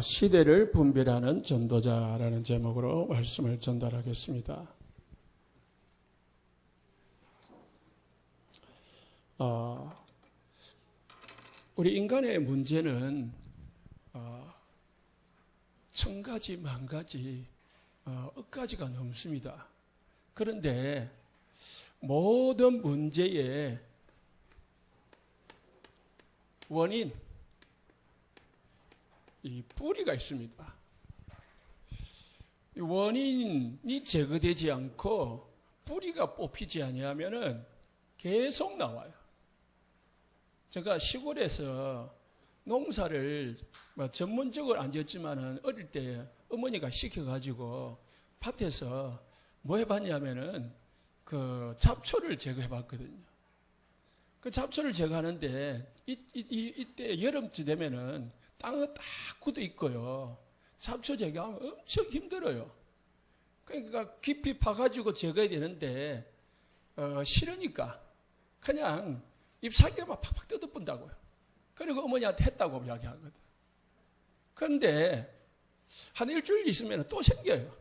시대를 분별하는 전도자라는 제목으로 말씀을 전달하겠습니다. 우리 인간의 문제는 천 가지, 만 가지, 억가지가 넘습니다. 그런데 모든 문제의 원인, 이 뿌리가 있습니다. 이 원인이 제거되지 않고 뿌리가 뽑히지 아니하면은 계속 나와요. 제가 시골에서 농사를 전문적으로 안 지었지만은 어릴 때 어머니가 시켜가지고 밭에서 뭐 해봤냐면은 그 잡초를 제거해 봤거든요. 그 잡초를 제거하는데 이때 여름쯤 되면은 땅은 딱 굳어 있고요. 잡초 제거하면 엄청 힘들어요. 그러니까 깊이 파가지고 제거해야 되는데 싫으니까 그냥 잎사귀가 막 팍팍 뜯어본다고요. 그리고 어머니한테 했다고 이야기하거든. 그런데 한 일주일 있으면 또 생겨요.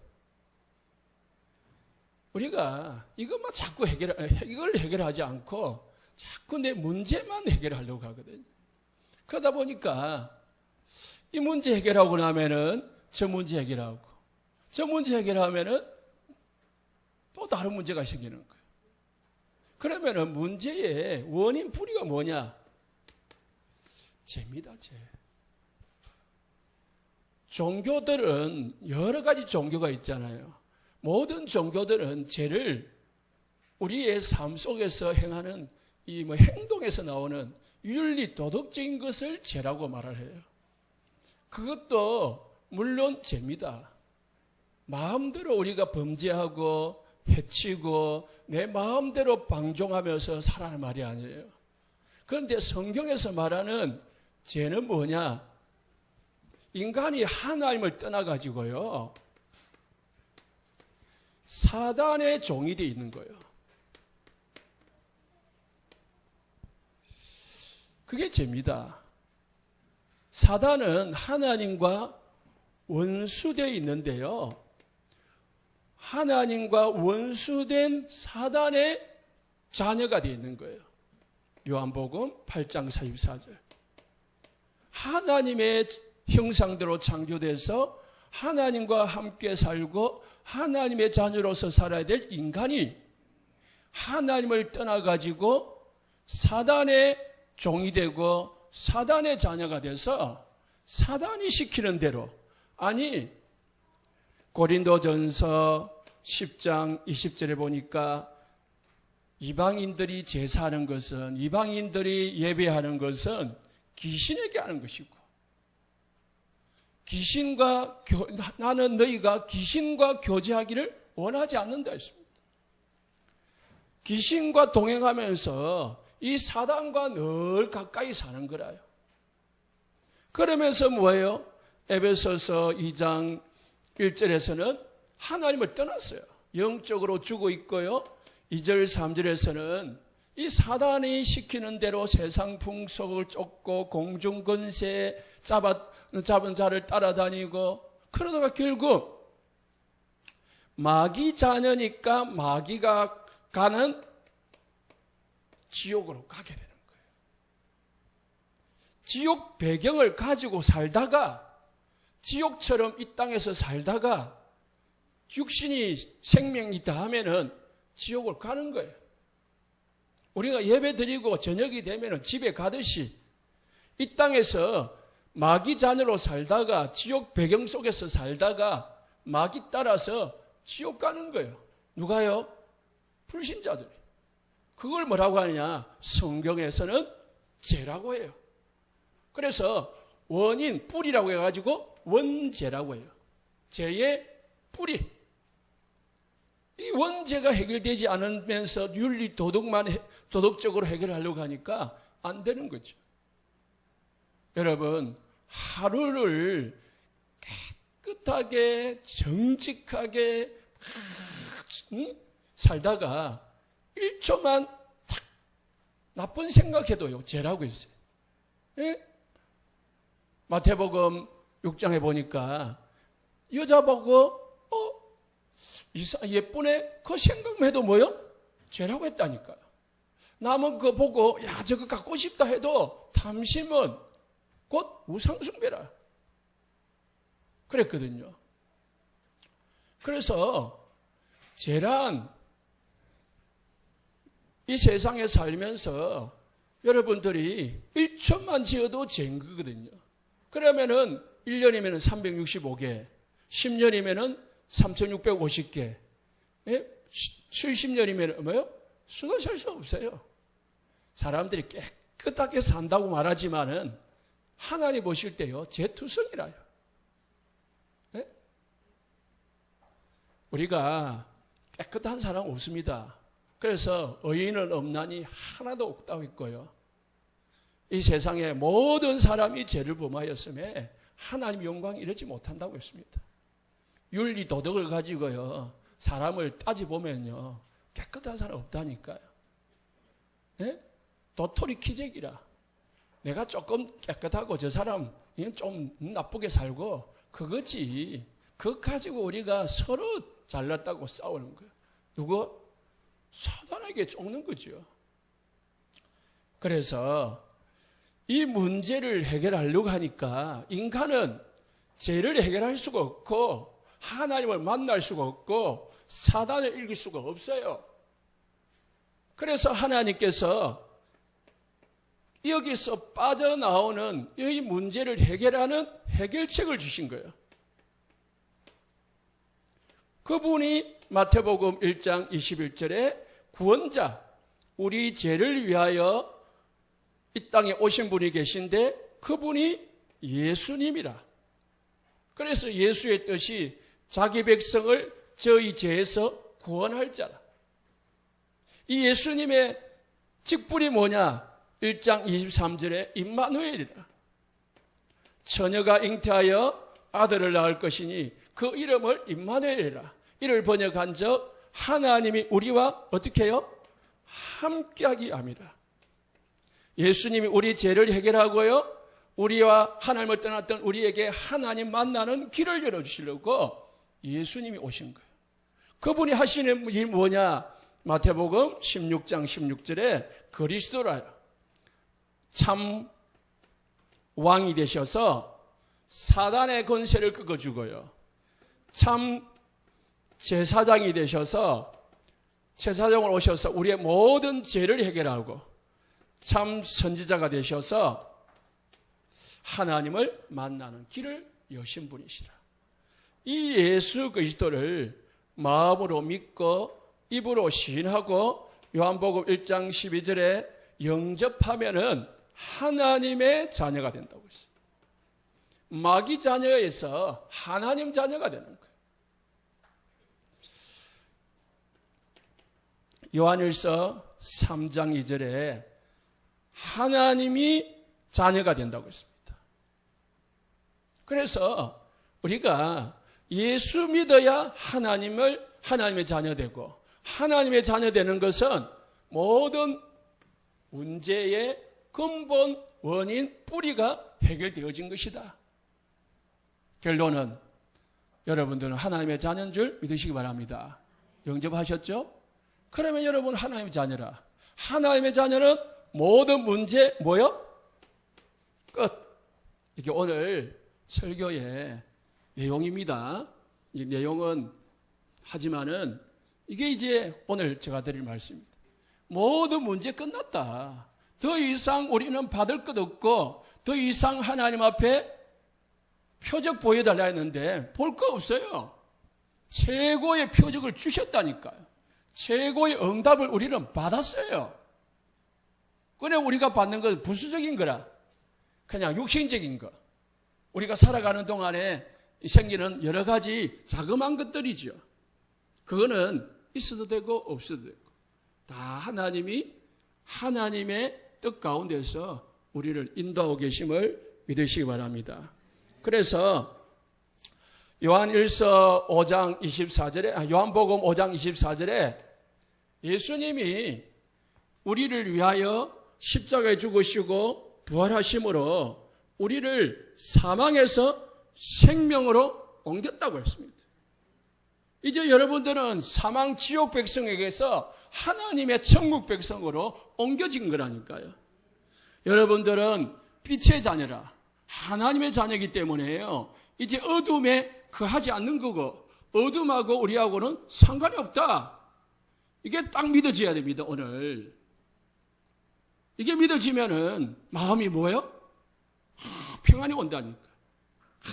우리가 이것만 자꾸 이걸 해결하지 않고 자꾸 내 문제만 해결하려고 하거든요. 그러다 보니까 이 문제 해결하고 나면은 저 문제 해결하고 저 문제 해결하면은 또 다른 문제가 생기는 거예요. 그러면은 문제의 원인 뿌리가 뭐냐? 죄입니다, 죄. 종교들은 여러 가지 종교가 있잖아요. 모든 종교들은 죄를 우리의 삶 속에서 행하는 이 행동에서 나오는 윤리 도덕적인 것을 죄라고 말을 해요. 그것도 물론 죄입니다. 마음대로 우리가 범죄하고 해치고 내 마음대로 방종하면서 살아가는 말이 아니에요. 그런데 성경에서 말하는 죄는 뭐냐? 인간이 하나님을 떠나가지고요, 사단의 종이 되어 있는 거예요. 그게 죄입니다. 사단은 하나님과 원수되어 있는데요, 하나님과 원수된 사단의 자녀가 되어 있는 거예요. 요한복음 8장 44절. 하나님의 형상대로 창조돼서 하나님과 함께 살고 하나님의 자녀로서 살아야 될 인간이 하나님을 떠나가지고 사단의 종이 되고 사단의 자녀가 돼서 사단이 시키는 대로, 아니 고린도전서 10장 20절에 보니까 이방인들이 제사하는 것은, 이방인들이 예배하는 것은 귀신에게 하는 것이고, 나는 너희가 귀신과 교제하기를 원하지 않는다 했습니다. 귀신과 동행하면서 이 사단과 늘 가까이 사는 거라요. 그러면서 뭐예요? 에베소서 2장 1절에서는 하나님을 떠났어요. 영적으로 죽어 있고요. 2절 3절에서는 이 사단이 시키는 대로 세상 풍속을 쫓고 공중권세 잡은 자를 따라다니고, 그러다가 결국 마귀 자녀니까 마귀가 가는 지옥으로 가게 되는 거예요. 지옥 배경을 가지고 살다가, 지옥처럼 이 땅에서 살다가 육신이 생명이 다하면은 지옥을 가는 거예요. 우리가 예배 드리고 저녁이 되면은 집에 가듯이 이 땅에서 마귀 자녀로 살다가 지옥 배경 속에서 살다가 마귀 따라서 지옥 가는 거예요. 누가요? 불신자들이. 그걸 뭐라고 하느냐? 성경에서는 죄라고 해요. 그래서 원인, 뿌리라고 해가지고 원죄라고 해요. 죄의 뿌리. 이 원죄가 해결되지 않으면서 윤리 도덕적으로 해결하려고 하니까 안 되는 거죠. 여러분, 하루를 깨끗하게 정직하게 살다가 1초만 탁 나쁜 생각해도요, 죄라고 했어요. 예? 마태복음 6장에 보니까 여자 보고 예쁘네 그 생각만 해도 뭐요? 죄라고 했다니까요. 남은 그거 보고 야 저거 갖고 싶다 해도 탐심은 곧 우상숭배라 그랬거든요. 그래서 죄란 이 세상에 살면서 여러분들이 1초만 지어도 죄인 거거든요. 그러면은 1년이면 365개, 10년이면 3650개, 70년이면 뭐요? 수도 셀 수 없어요. 사람들이 깨끗하게 산다고 말하지만은 하나님 보실 때요, 죄투성이라요. 네? 우리가 깨끗한 사람 없습니다. 그래서 의인은 없나니 하나도 없다고 했고요. 이 세상에 모든 사람이 죄를 범하였음에 하나님 영광 이르지 못한다고 했습니다. 윤리 도덕을 가지고요 사람을 따져보면요 깨끗한 사람 없다니까요. 네? 도토리 키재기라. 내가 조금 깨끗하고 저 사람 좀 나쁘게 살고 그거지. 그거 가지고 우리가 서로 잘났다고 싸우는 거예요. 누구? 사단에게 쫓는 거죠. 그래서 이 문제를 해결하려고 하니까 인간은 죄를 해결할 수가 없고 하나님을 만날 수가 없고 사단을 이길 수가 없어요. 그래서 하나님께서 여기서 빠져나오는 이 문제를 해결하는 해결책을 주신 거예요. 그분이 마태복음 1장 21절에 구원자, 우리 죄를 위하여 이 땅에 오신 분이 계신데 그분이 예수님이라. 그래서 예수의 뜻이 자기 백성을 저희 죄에서 구원할 자라. 이 예수님의 직분이 뭐냐? 1장 23절에 임마누엘이라. 처녀가 잉태하여 아들을 낳을 것이니 그 이름을 임마누엘이라. 이를 번역한 적 하나님이 우리와 어떻게 해요? 함께하기 함이라. 예수님이 우리 죄를 해결하고요 우리와 하나님을 떠났던 우리에게 하나님 만나는 길을 열어주시려고 예수님이 오신 거예요. 그분이 하시는 일이 뭐냐? 마태복음 16장 16절에 그리스도라. 참 왕이 되셔서 사단의 권세를 꺾어주고요 참 제사장이 되셔서 제사장으로 오셔서 우리의 모든 죄를 해결하고 참 선지자가 되셔서 하나님을 만나는 길을 여신 분이시라. 이 예수 그리스도를 마음으로 믿고 입으로 시인하고 요한복음 1장 12절에 영접하면은 하나님의 자녀가 된다고 했어요. 마귀 자녀에서 하나님 자녀가 되는 거예요. 요한일서 3장 2절에 하나님이 자녀가 된다고 했습니다. 그래서 우리가 예수 믿어야 하나님의 자녀 되고 하나님의 자녀 되는 것은 모든 문제의 근본 원인 뿌리가 해결되어진 것이다. 결론은 여러분들은 하나님의 자녀인 줄 믿으시기 바랍니다. 영접하셨죠? 그러면 여러분 하나님의 자녀라. 하나님의 자녀는 모든 문제 뭐요? 끝. 이게 오늘 설교의 내용입니다. 이 내용은 하지만은 이게 이제 오늘 제가 드릴 말씀입니다. 모든 문제 끝났다. 더 이상 우리는 받을 것 없고 더 이상 하나님 앞에 표적 보여달라 했는데 볼 거 없어요. 최고의 표적을 주셨다니까요. 최고의 응답을 우리는 받았어요. 그냥 우리가 받는 건 부수적인 거라. 그냥 육신적인 거. 우리가 살아가는 동안에 생기는 여러 가지 자그마한 것들이죠. 그거는 있어도 되고 없어도 되고. 다 하나님의 뜻 가운데서 우리를 인도하고 계심을 믿으시기 바랍니다. 그래서 요한복음 5장 24절에 예수님이 우리를 위하여 십자가에 죽으시고 부활하심으로 우리를 사망에서 생명으로 옮겼다고 했습니다. 이제 여러분들은 사망 지옥 백성에게서 하나님의 천국 백성으로 옮겨진 거라니까요. 여러분들은 빛의 자녀라. 하나님의 자녀이기 때문에요. 이제 어둠에 거하지 않는 거고 어둠하고 우리하고는 상관이 없다. 이게 딱 믿어져야 됩니다. 오늘. 이게 믿어지면은 마음이 뭐예요? 평안이 온다니까.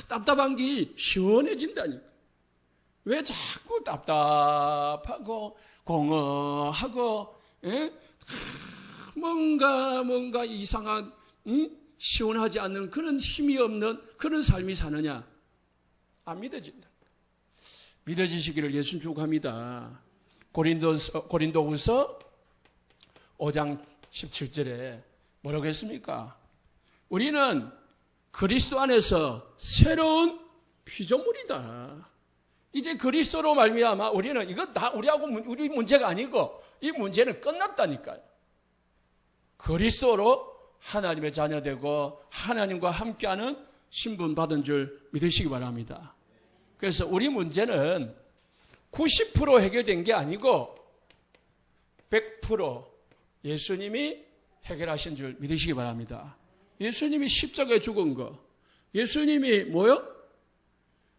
답답한 게 시원해진다니까. 왜 자꾸 답답하고 공허하고 뭔가 이상한 시원하지 않는 그런 힘이 없는 그런 삶이 사느냐? 안 믿어진다. 믿어지시기를 예수님 축복합니다. 고린도후서 5장 17절에 뭐라고 했습니까? 우리는 그리스도 안에서 새로운 피조물이다. 이제 그리스도로 말미암아 우리는 이거 다 우리 문제가 아니고 이 문제는 끝났다니까요. 그리스도로 하나님의 자녀되고 하나님과 함께하는 신분 받은 줄 믿으시기 바랍니다. 그래서 우리 문제는 90% 해결된 게 아니고 100% 예수님이 해결하신 줄 믿으시기 바랍니다. 예수님이 십자가에 죽은 거, 예수님이 뭐요?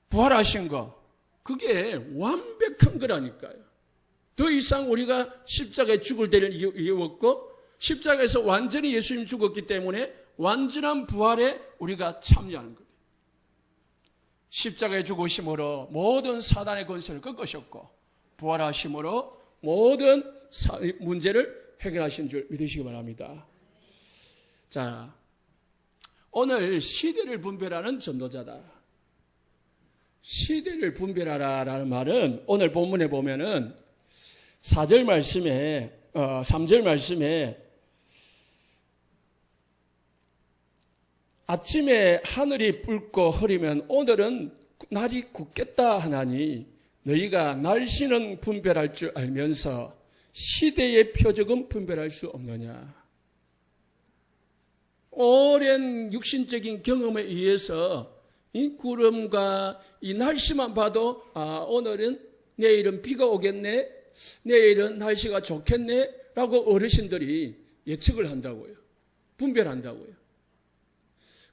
부활하신 거, 그게 완벽한 거라니까요. 더 이상 우리가 십자가에 죽을 때를 이유 없고 십자가에서 완전히 예수님 죽었기 때문에 완전한 부활에 우리가 참여하는 거예요. 십자가에 죽으심으로 모든 사단의 권세를 꺾으셨고 부활하심으로 모든 문제를 해결하신 줄 믿으시기 바랍니다. 자, 오늘 시대를 분별하는 전도자다. 시대를 분별하라라는 말은 오늘 본문에 보면은 4절 말씀에 3절 말씀에 아침에 하늘이 붉고 흐리면 오늘은 날이 굳겠다 하나니 너희가 날씨는 분별할 줄 알면서 시대의 표적은 분별할 수 없느냐. 오랜 육신적인 경험에 의해서 이 구름과 이 날씨만 봐도 오늘은 내일은 비가 오겠네, 내일은 날씨가 좋겠네 라고 어르신들이 예측을 한다고요. 분별한다고요.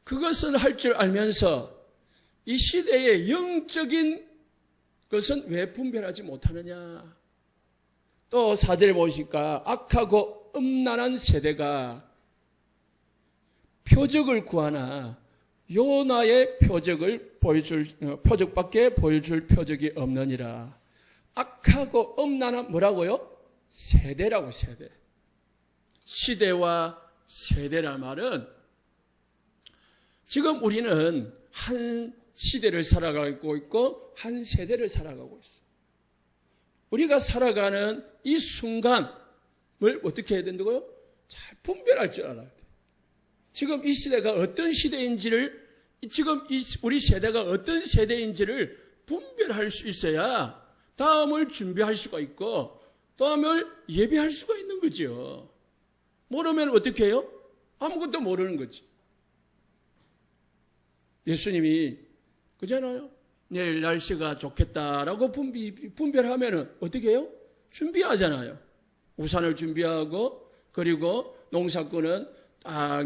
그것을 할 줄 알면서 이 시대의 영적인 것은 왜 분별하지 못하느냐. 또 4절에 보시니까 악하고 음란한 세대가 표적을 구하나 요나의 표적밖에 보여줄 표적이 없느니라. 악하고 음란한 뭐라고요? 세대라고. 세대. 시대와 세대란 말은 지금 우리는 한 시대를 살아가고 있고 한 세대를 살아가고 있어요. 우리가 살아가는 이 순간을 어떻게 해야 된다고요? 잘 분별할 줄 알아야 돼요. 지금 이 시대가 어떤 시대인지를, 지금 우리 세대가 어떤 세대인지를 분별할 수 있어야 다음을 준비할 수가 있고 다음을 예비할 수가 있는 거죠. 모르면 어떻게 해요? 아무것도 모르는 거지. 예수님이 그잖아요. 내일 날씨가 좋겠다라고 분별하면 어떻게 해요? 준비하잖아요. 우산을 준비하고 그리고 농사꾼은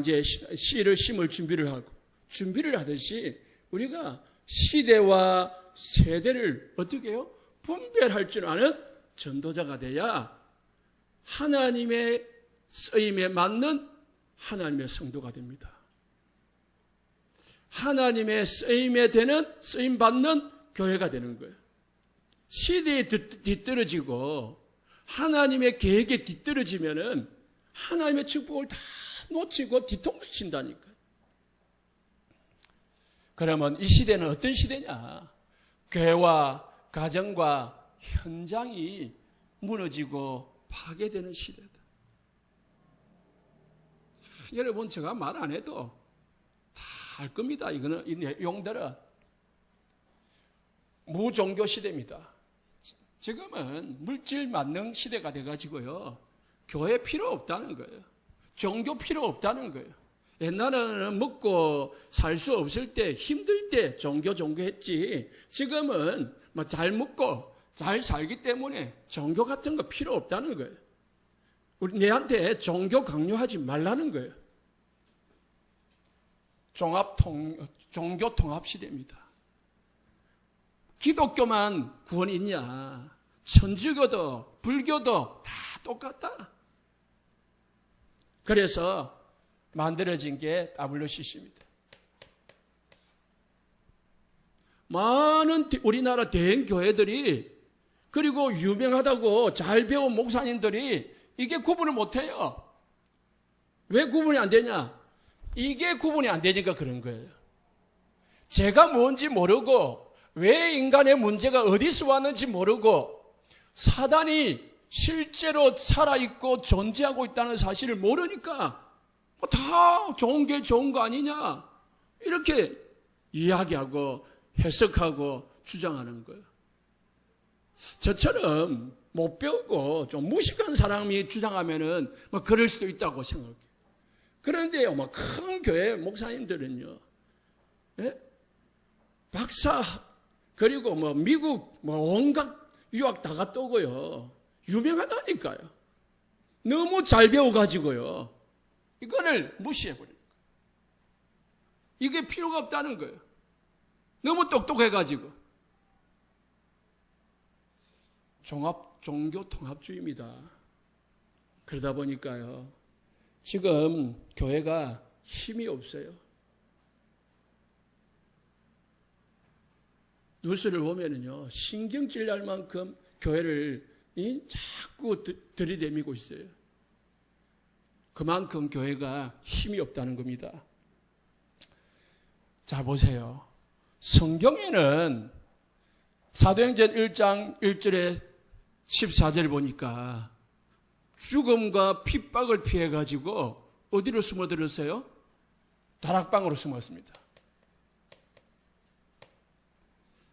이제 씨를 심을 준비를 하고 준비를 하듯이 우리가 시대와 세대를 어떻게 해요? 분별할 줄 아는 전도자가 돼야 하나님의 쓰임에 맞는 하나님의 성도가 됩니다. 하나님의 쓰임에 되는, 쓰임받는 교회가 되는 거예요. 시대에 뒤떨어지고 하나님의 계획에 뒤떨어지면은 하나님의 축복을 다 놓치고 뒤통수 친다니까요. 그러면 이 시대는 어떤 시대냐? 교회와 가정과 현장이 무너지고 파괴되는 시대다. 여러분, 제가 말 안 해도 다 알 겁니다. 이거는 이 내용들은 무종교 시대입니다. 지금은 물질 만능 시대가 돼가지고요. 교회 필요 없다는 거예요. 종교 필요 없다는 거예요. 옛날에는 먹고 살 수 없을 때, 힘들 때 종교했지. 지금은 뭐 잘 먹고 잘 살기 때문에 종교 같은 거 필요 없다는 거예요. 우리 내한테 종교 강요하지 말라는 거예요. 종교 통합 시대입니다. 기독교만 구원이 있냐? 천주교도 불교도 다 똑같다. 그래서 만들어진 게 WCC입니다. 많은 우리나라 대형 교회들이 그리고 유명하다고 잘 배운 목사님들이 이게 구분을 못해요. 왜 구분이 안 되냐? 이게 구분이 안 되니까 그런 거예요. 제가 뭔지 모르고 왜 인간의 문제가 어디서 왔는지 모르고 사단이 실제로 살아있고 존재하고 있다는 사실을 모르니까 다 좋은 게 좋은 거 아니냐 이렇게 이야기하고 해석하고 주장하는 거예요. 저처럼 못 배우고 좀 무식한 사람이 주장하면은 뭐 그럴 수도 있다고 생각해요. 그런데요, 뭐 큰 교회 목사님들은요, 예? 박사 그리고 뭐 미국 뭐 온갖 유학 다 갔다 오고요, 유명하다니까요. 너무 잘 배워가지고요, 이거를 무시해버려요. 이게 필요가 없다는 거예요. 너무 똑똑해가지고. 종교통합주의입니다. 그러다 보니까요, 지금 교회가 힘이 없어요. 뉴스를 보면은요, 신경질 날 만큼 교회를 자꾸 들이대미고 있어요. 그만큼 교회가 힘이 없다는 겁니다. 자, 보세요. 성경에는 사도행전 1장 1절에 14절 보니까 죽음과 핍박을 피해가지고 어디로 숨어들었어요? 다락방으로 숨었습니다.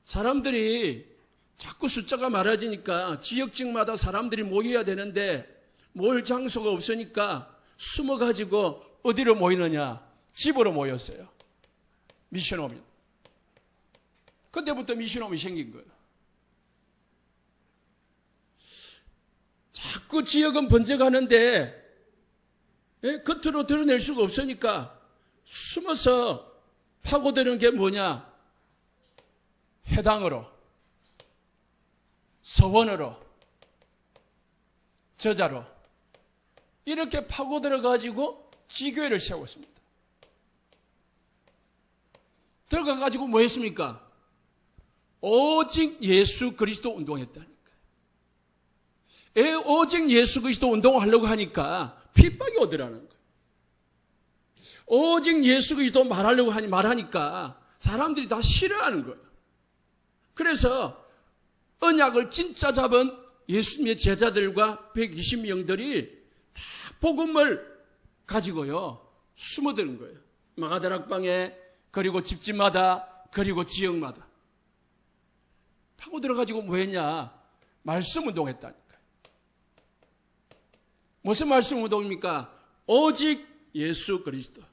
사람들이 자꾸 숫자가 많아지니까 지역직마다 사람들이 모여야 되는데 모일 장소가 없으니까 숨어가지고 어디로 모이느냐? 집으로 모였어요. 미션홈이. 그때부터 미션홈이 생긴 거예요. 자꾸 지역은 번져가는데 겉으로 드러낼 수가 없으니까 숨어서 파고드는 게 뭐냐? 해당으로, 서원으로, 저자로 이렇게 파고들어가지고 지교회를 세웠습니다. 들어가가지고 뭐 했습니까? 오직 예수 그리스도 운동했다니까요. 오직 예수 그리스도 운동을 하려고 하니까 핍박이 오더라는 거예요. 오직 예수 그리스도 말하니까 사람들이 다 싫어하는 거예요. 그래서 언약을 진짜 잡은 예수님의 제자들과 120명들이 다 복음을 가지고요, 숨어드는 거예요. 마가다락방에, 그리고 집집마다, 그리고 지역마다. 파고 들어가지고 뭐 했냐? 말씀 운동했다니까요. 무슨 말씀 운동입니까? 오직 예수 그리스도.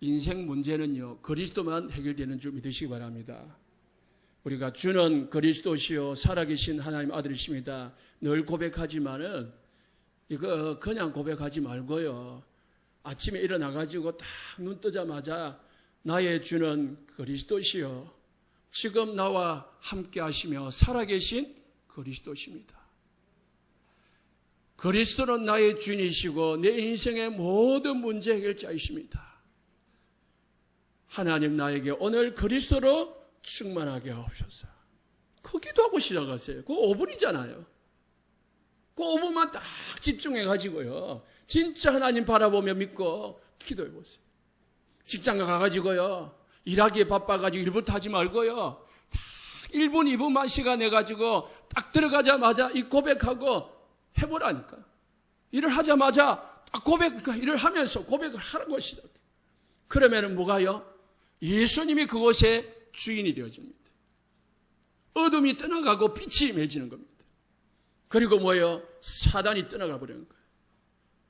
인생 문제는요, 그리스도만 해결되는 줄 믿으시기 바랍니다. 우리가 주는 그리스도시요 살아계신 하나님 아들이십니다. 늘 고백하지만은 이거 그냥 고백하지 말고요, 아침에 일어나가지고 딱 눈 뜨자마자 나의 주는 그리스도시요 지금 나와 함께 하시며 살아계신 그리스도십니다. 그리스도는 나의 주인이시고 내 인생의 모든 문제 해결자이십니다. 하나님 나에게 오늘 그리스도로 충만하게 하옵소서. 그 기도하고 시작하세요. 그거 5분이잖아요. 그 5분만 딱 집중해가지고요, 진짜 하나님 바라보며 믿고 기도해보세요. 직장 가가지고요, 일하기에 바빠가지고 일부터 하지 말고요, 딱 1분, 2분만 시간 내가지고 딱 들어가자마자 이 고백하고 해보라니까. 일을 하자마자 딱 일을 하면서 고백을 하는 것이다. 그러면은 뭐가요? 예수님이 그곳에 주인이 되어집니다. 어둠이 떠나가고 빛이 맺히는 겁니다. 그리고 뭐예요? 사단이 떠나가 버리는 거예요.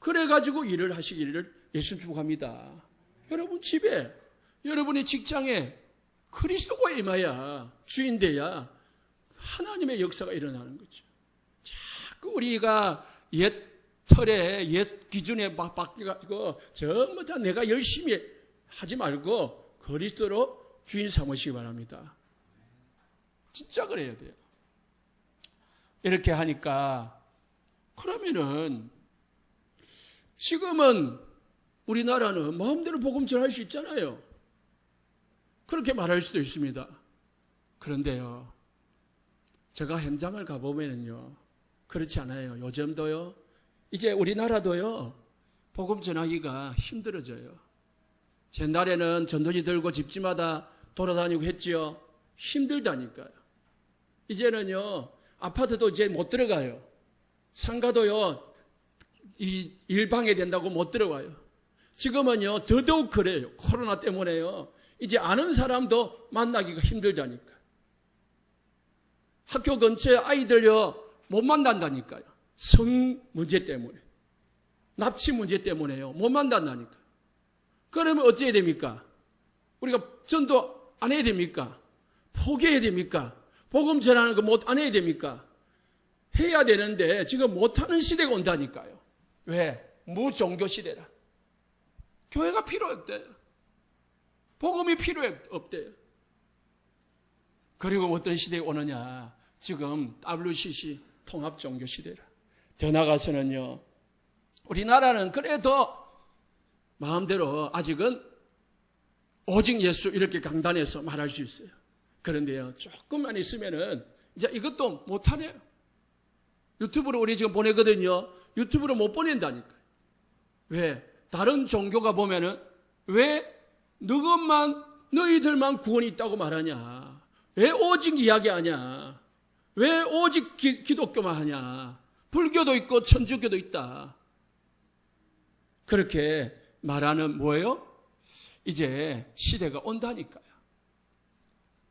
그래가지고 일을 하시기를 예수님 축복합니다. 여러분 집에, 여러분의 직장에 그리스도가 임하야, 주인 돼야 하나님의 역사가 일어나는 거죠. 자꾸 우리가 옛 틀에, 옛 기준에 바뀌어가지고 전부 다 내가 열심히 하지 말고 그리스도로 주인 삼으시기 바랍니다. 진짜 그래야 돼요. 이렇게 하니까 그러면은 지금은 우리나라는 마음대로 복음 전할 수 있잖아요. 그렇게 말할 수도 있습니다. 그런데요, 제가 현장을 가보면은요, 그렇지 않아요. 요즘도요, 이제 우리나라도요, 복음 전하기가 힘들어져요. 옛날에는 전도지 들고 집집마다 돌아다니고 했지요. 힘들다니까요. 이제는요, 아파트도 이제 못 들어가요. 상가도요, 이 일방해 된다고 못 들어가요. 지금은요, 더더욱 그래요. 코로나 때문에요. 이제 아는 사람도 만나기가 힘들다니까요. 학교 근처에 아이들요, 못 만난다니까요. 성 문제 때문에. 납치 문제 때문에요. 못 만난다니까요. 그러면 어찌해야 됩니까? 우리가 전도 안 해야 됩니까? 포기해야 됩니까? 복음 전하는 거 못 안 해야 됩니까? 해야 되는데 지금 못하는 시대가 온다니까요. 왜? 무종교 시대라. 교회가 필요 없대요. 복음이 필요 없대요. 그리고 어떤 시대가 오느냐? 지금 WCC 통합종교 시대라. 더 나가서는요, 우리나라는 그래도 마음대로 아직은 오직 예수 이렇게 강단에서 말할 수 있어요. 그런데요, 조금만 있으면은 이제 이것도 못하네요. 유튜브로 우리 지금 보내거든요. 유튜브로 못 보낸다니까요. 왜? 다른 종교가 보면은 왜 너희들만 구원이 있다고 말하냐? 왜 오직 이야기하냐? 왜 오직 기독교만 하냐? 불교도 있고 천주교도 있다. 그렇게 말하는 뭐예요? 이제 시대가 온다니까요.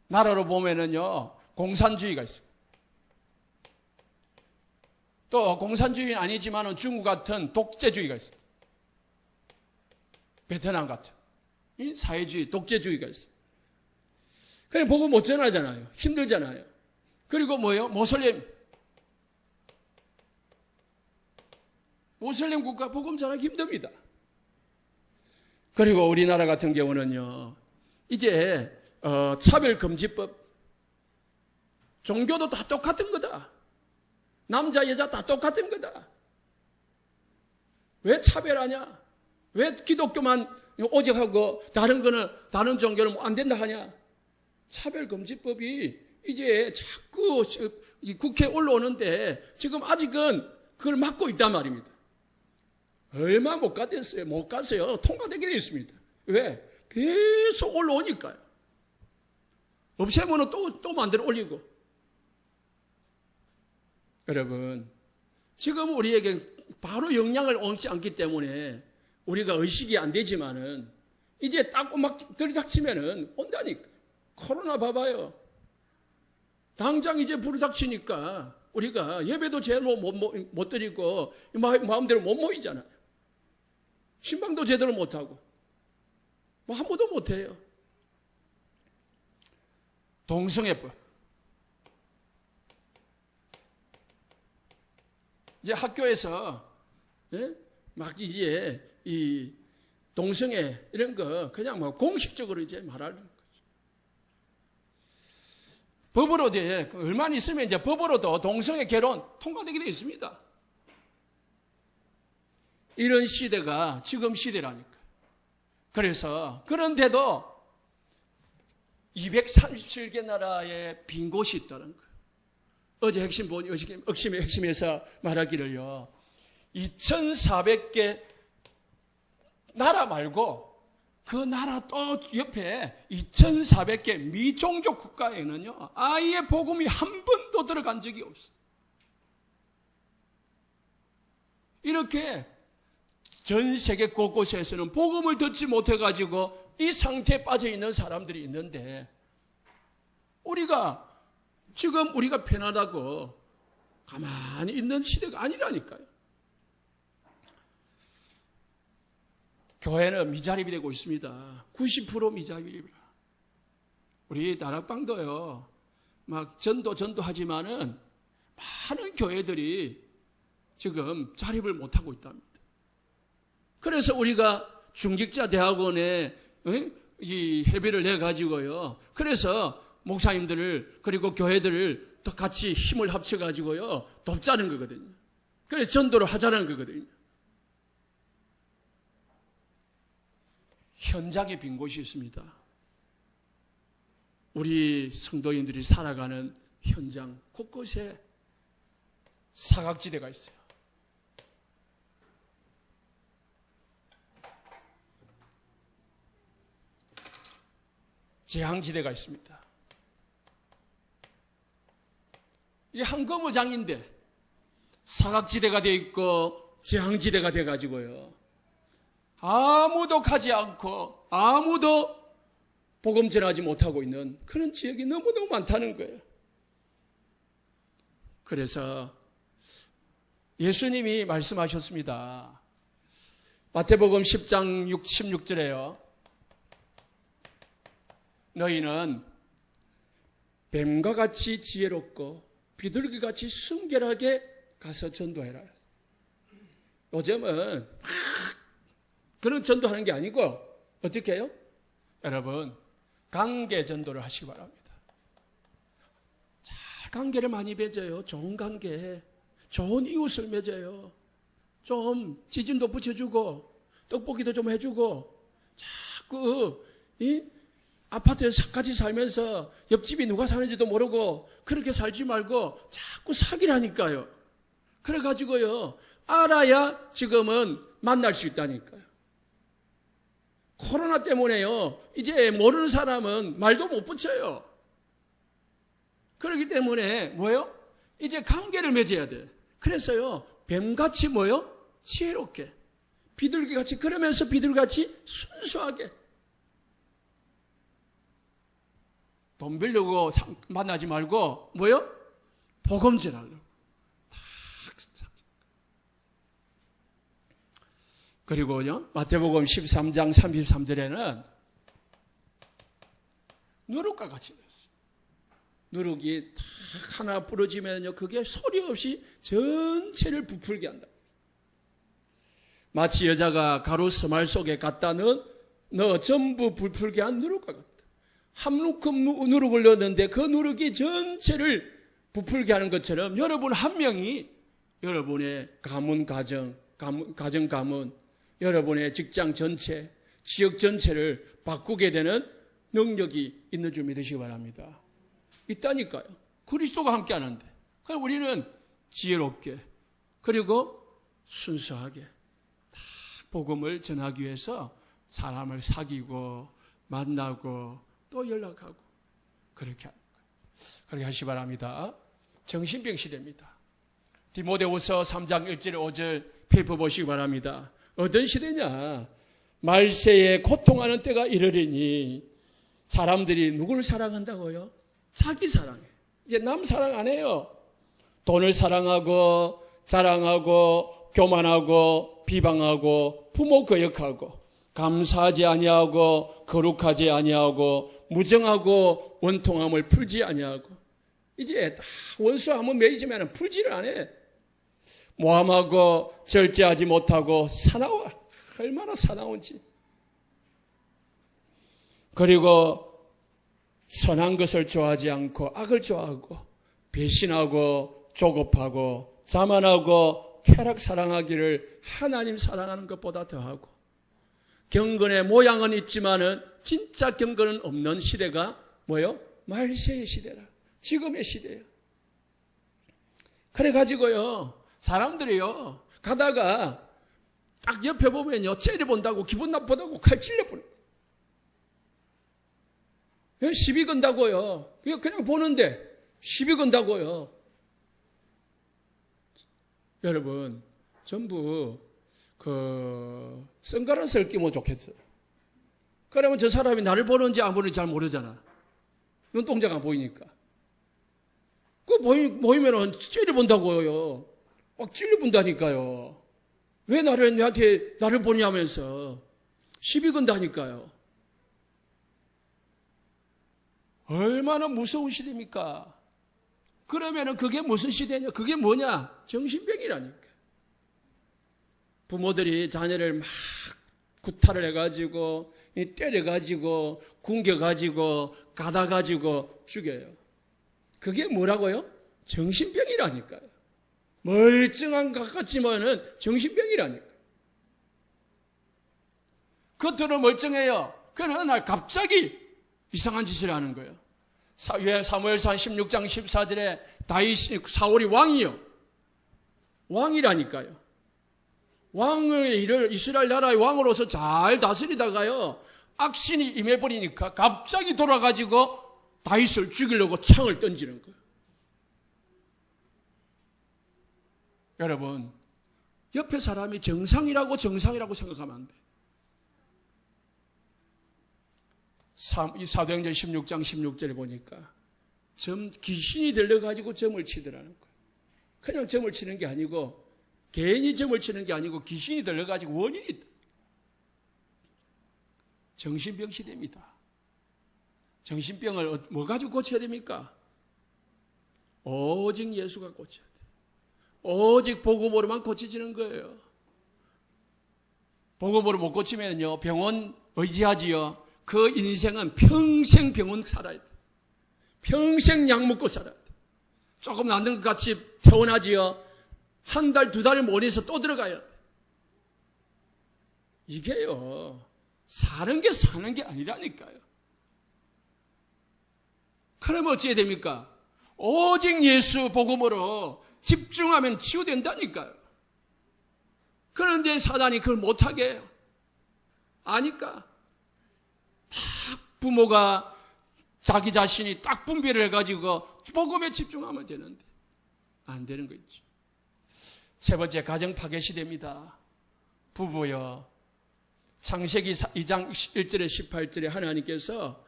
나라로 보면은요, 공산주의가 있어요. 또 공산주의는 아니지만은 중국 같은 독재주의가 있어요. 베트남 같은 이 사회주의, 독재주의가 있어요. 그냥 보고 못 전하잖아요. 힘들잖아요. 그리고 뭐예요? 모슬림 국가 복음 전하기 힘듭니다. 그리고 우리나라 같은 경우는요, 이제 차별금지법, 종교도 다 똑같은 거다. 남자 여자 다 똑같은 거다. 왜 차별하냐? 왜 기독교만 오직 하고 다른 종교는 안 된다 하냐? 차별금지법이 이제 자꾸 국회에 올라오는데 지금 아직은 그걸 막고 있단 말입니다. 얼마 못 갔어요. 못 갔어요. 통과되게 되어 있습니다. 왜? 계속 올라오니까요. 없애면 또 만들어 올리고. 여러분, 지금 우리에게 바로 영향을 오지 않기 때문에 우리가 의식이 안 되지만은 이제 딱 막 들이닥치면은 온다니까. 코로나 봐봐요. 당장 이제 불닥치니까 우리가 예배도 제대로 못 드리고 마음대로 못 모이잖아요. 신방도 제대로 못하고 뭐 한 번도 못해요. 동성애법. 이제 학교에서 막 이제 이 동성애 이런 거 그냥 뭐 공식적으로 이제 말하는 거죠. 법으로 얼마 있으면 이제 법으로도 동성애 결혼 통과되게 되어 있습니다. 이런 시대가 지금 시대라니까. 그래서 그런데도 237개 나라에 빈 곳이 있다는 거예요. 어제 핵심의 핵심에서 말하기를요, 2,400개 나라 말고 그 나라 또 옆에 2,400개 미종족 국가에는요, 아예 복음이 한 번도 들어간 적이 없어요. 이렇게 전 세계 곳곳에서는 복음을 듣지 못해가지고 이 상태에 빠져 있는 사람들이 있는데, 지금 우리가 편하다고 가만히 있는 시대가 아니라니까요. 교회는 미자립이 되고 있습니다. 90% 미자립이라. 우리 다락방도요, 막 전도하지만은 많은 교회들이 지금 자립을 못하고 있답니다. 그래서 우리가 중직자 대학원에 이 회비를 내가지고요. 그래서 목사님들을 그리고 교회들을 또 같이 힘을 합쳐가지고요. 돕자는 거거든요. 그래서 전도를 하자는 거거든요. 현장에 빈 곳이 있습니다. 우리 성도인들이 살아가는 현장 곳곳에 사각지대가 있어요. 재앙지대가 있습니다. 이게 한거무장인데 사각지대가 되어 있고 재앙지대가 되어 가지고요. 아무도 가지 않고 아무도 복음 전하지 못하고 있는 그런 지역이 너무너무 많다는 거예요. 그래서 예수님이 말씀하셨습니다. 마태복음 10장 16절에요. 너희는 뱀과 같이 지혜롭고 비둘기같이 순결하게 가서 전도해라. 요즘은 막 그런 전도하는 게 아니고 어떻게 해요? 여러분 관계 전도를 하시기 바랍니다. 잘 관계를 많이 맺어요. 좋은 관계, 좋은 이웃을 맺어요. 좀 지진도 붙여주고 떡볶이도 좀 해주고 자꾸 이 아파트에서 같이 살면서 옆집이 누가 사는지도 모르고 그렇게 살지 말고 자꾸 사귀라니까요. 그래가지고요 알아야 지금은 만날 수 있다니까요. 코로나 때문에요 이제 모르는 사람은 말도 못 붙여요. 그렇기 때문에 뭐예요? 이제 관계를 맺어야 돼. 그래서요 뱀같이 뭐요? 지혜롭게 비둘기같이 그러면서 비둘기같이 순수하게 돈 빌려고 만나지 말고 뭐요? 복음 전하려고. 그리고요 마태복음 13장 33절에는 누룩과 같이 됐어요. 누룩이 딱 하나 부러지면요 그게 소리 없이 전체를 부풀게 한다. 마치 여자가 가루 스말 속에 갖다 넣어 전부 부풀게 한 누룩과 같다. 한 움큼 누룩을 넣었는데 그 누룩이 전체를 부풀게 하는 것처럼 여러분 한 명이 여러분의 가정 가문, 여러분의 직장 전체, 지역 전체를 바꾸게 되는 능력이 있는 줄 믿으시기 바랍니다. 있다니까요. 그리스도가 함께 하는데. 그럼 우리는 지혜롭게 그리고 순수하게 다 복음을 전하기 위해서 사람을 사귀고 만나고 또 연락하고 그렇게 하는 거예요. 그렇게 하시기 바랍니다. 정신병 시대입니다. 디모데후서 3장 1절 5절 페이퍼 보시기 바랍니다. 어떤 시대냐? 말세에 고통하는 때가 이르리니 사람들이 누구를 사랑한다고요? 자기 사랑해. 이제 남 사랑 안 해요. 돈을 사랑하고 자랑하고 교만하고 비방하고 부모 거역하고 감사하지 아니하고 거룩하지 아니하고 무정하고 원통함을 풀지 아니하고 이제 다 원수 한번 매이지면 풀지를 안 해. 모함하고 절제하지 못하고 사나워. 얼마나 사나운지. 그리고 선한 것을 좋아하지 않고 악을 좋아하고 배신하고 조급하고 자만하고 쾌락 사랑하기를 하나님 사랑하는 것보다 더하고 경건의 모양은 있지만은 진짜 경건은 없는 시대가 뭐예요? 말세의 시대라. 지금의 시대예요. 그래가지고요 사람들이요 가다가 딱 옆에 보면요 째려본다고 기분 나쁘다고 칼 찔러버려요. 시비 건다고요. 그냥 보는데 시비 건다고요. 여러분 전부 선글라스를 끼면 좋겠어요. 그러면 저 사람이 나를 보는지 안 보는지 잘 모르잖아. 눈동자가 안 보이니까. 보이면은 찔려본다고요. 막 찔려본다니까요. 왜 나를 보냐면서. 시비 건다니까요. 얼마나 무서운 시대입니까? 그러면은 그게 무슨 시대냐? 그게 뭐냐? 정신병이라니까. 부모들이 자녀를 막 구타를 해가지고, 때려가지고, 굶겨가지고, 가다가지고 죽여요. 그게 뭐라고요? 정신병이라니까요. 멀쩡한 것 같지만은 정신병이라니까. 겉으로 멀쩡해요. 그러나 어느 날 갑자기 이상한 짓을 하는 거예요. 사무엘상 16장 14절에 다윗이 사울이 왕이요. 왕이라니까요. 왕의 일을 이스라엘 나라의 왕으로서 잘 다스리다가요. 악신이 임해버리니까 갑자기 돌아가지고 다윗을 죽이려고 창을 던지는 거예요. 여러분, 옆에 사람이 정상이라고 생각하면 안 돼요. 이 사도행전 16장 16절에 보니까 귀신이 들려가지고 점을 치더라는 거예요. 그냥 점을 치는 게 아니고 괜히 점을 치는 게 아니고 귀신이 들려가지고 원인이 있다. 정신병 시대입니다. 정신병을 뭐 가지고 고쳐야 됩니까? 오직 예수가 고쳐야 돼요. 오직 복음으로만 고쳐지는 거예요. 복음으로 못 고치면요 병원 의지하지요. 그 인생은 평생 병원 살아야 돼. 평생 약 먹고 살아야 돼. 조금 낫는 것 같이 퇴원하지요. 한 달, 두 달을 못 해서 또 들어가야 돼. 이게요, 사는 게 아니라니까요. 그러면 어찌해야 됩니까? 오직 예수 복음으로 집중하면 치유된다니까요. 그런데 사단이 그걸 못하게 해요. 아니까. 부모가 자기 자신이 딱 분별을 해가지고 복음에 집중하면 되는데 안 되는 거 있죠. 세 번째, 가정 파괴 시대입니다. 부부요. 창세기 2장 1절에 18절에 하나님께서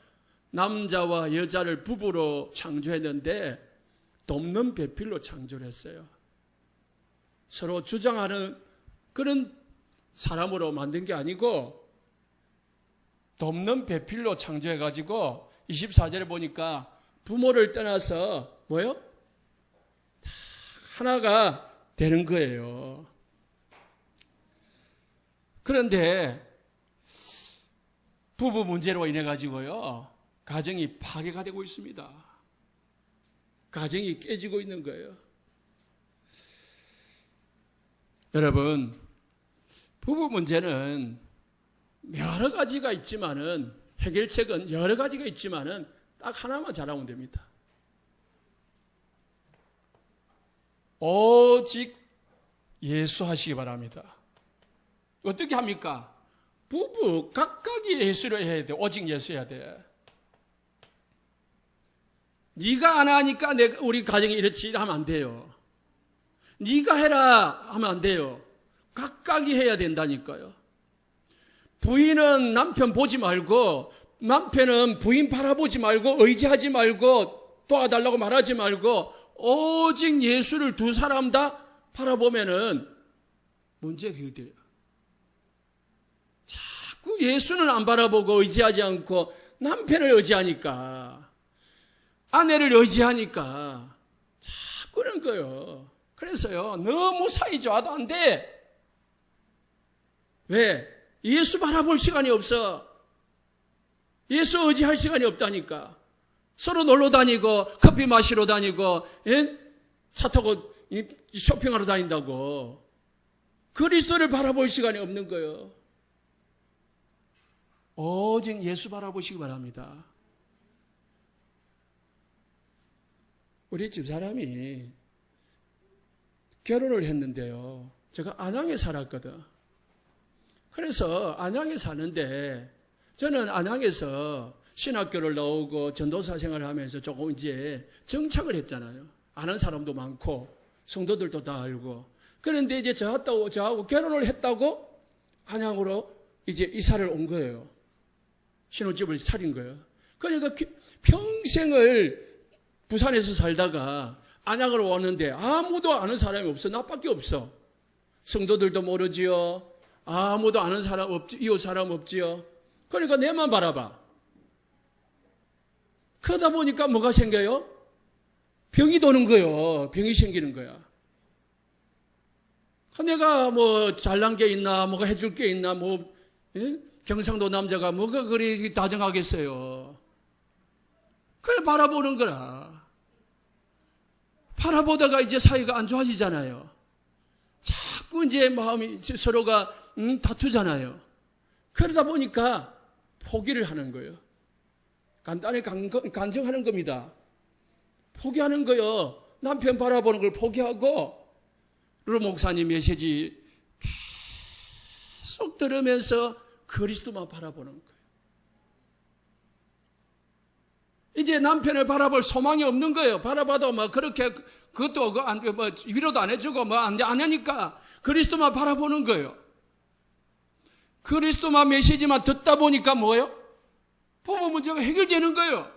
남자와 여자를 부부로 창조했는데 돕는 배필로 창조를 했어요. 서로 주장하는 그런 사람으로 만든 게 아니고 돕는 배필로 창조해가지고 24절에 보니까 부모를 떠나서 뭐요? 다 하나가 되는 거예요. 그런데 부부 문제로 인해 가지고요 가정이 파괴가 되고 있습니다. 가정이 깨지고 있는 거예요. 여러분, 부부 문제는 여러 가지가 있지만은 해결책은 여러 가지가 있지만은 딱 하나만 잘하면 됩니다. 오직 예수 하시기 바랍니다. 어떻게 합니까? 부부 각각이 예수를 해야 돼. 오직 예수 해야 돼. 네가 안 하니까 우리 가정이 이렇지 하면 안 돼요. 네가 해라 하면 안 돼요. 각각이 해야 된다니까요. 부인은 남편 보지 말고, 남편은 부인 바라보지 말고, 의지하지 말고, 도와달라고 말하지 말고 오직 예수를 두 사람 다 바라보면은 문제가 해결돼요. 자꾸 예수는 안 바라보고 의지하지 않고 남편을 의지하니까, 아내를 의지하니까 자꾸 그런 거예요. 그래서요, 너무 사이 좋아도 안 돼. 왜? 예수 바라볼 시간이 없어. 예수 의지할 시간이 없다니까. 서로 놀러 다니고 커피 마시러 다니고 차 타고 쇼핑하러 다닌다고. 그리스도를 바라볼 시간이 없는 거예요. 오직 예수 바라보시기 바랍니다. 우리 집사람이 결혼을 했는데요, 제가 안양에 살았거든. 그래서 안양에 사는데 저는 안양에서 신학교를 나오고 전도사 생활을 하면서 조금 이제 정착을 했잖아요. 아는 사람도 많고 성도들도 다 알고. 그런데 이제 저하고 결혼을 했다고 안양으로 이제 이사를 온 거예요. 신혼집을 차린 거예요. 그러니까 평생을 부산에서 살다가 안양으로 왔는데 아무도 아는 사람이 없어. 나밖에 없어. 성도들도 모르지요. 아무도 아는 사람 없지, 이웃 사람 없지요. 그러니까 내만 바라봐. 그러다 보니까 뭐가 생겨요? 병이 도는 거요. 병이 생기는 거야. 내가 뭐 잘난 게 있나, 뭐가 해줄 게 있나, 뭐 경상도 남자가 뭐가 그리 다정하겠어요. 그걸 바라보는 거라. 바라보다가 이제 사이가 안 좋아지잖아요. 자꾸 이제 마음이 서로가 다투잖아요. 그러다 보니까 포기를 하는 거예요. 간단히 간증하는 겁니다. 포기하는 거요. 남편 바라보는 걸 포기하고 루 목사님 메시지 계속 들으면서 그리스도만 바라보는 거예요. 이제 남편을 바라볼 소망이 없는 거예요. 바라봐도 뭐 그렇게 그것도 뭐 위로도 안 해주고 뭐 안 하니까 그리스도만 바라보는 거예요. 그리스도만 메시지만 듣다 보니까 뭐예요? 부부 문제가 해결되는 거예요.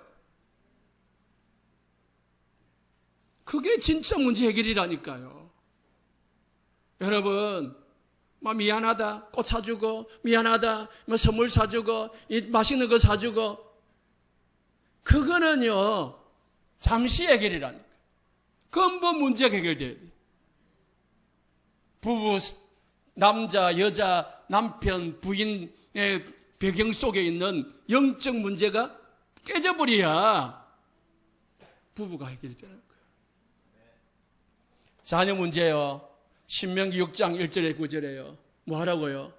그게 진짜 문제 해결이라니까요. 여러분, 막 미안하다, 꽃 사주고, 미안하다, 뭐 선물 사주고, 맛있는 거 사주고, 그거는요, 잠시 해결이라니까. 근본 문제가 해결돼야 돼. 부부, 남자, 여자, 남편, 부인의 배경 속에 있는 영적 문제가 깨져버려야 부부가 해결되는 거예요. 자녀 문제요. 신명기 6장 1절에 9절에요. 뭐 하라고요?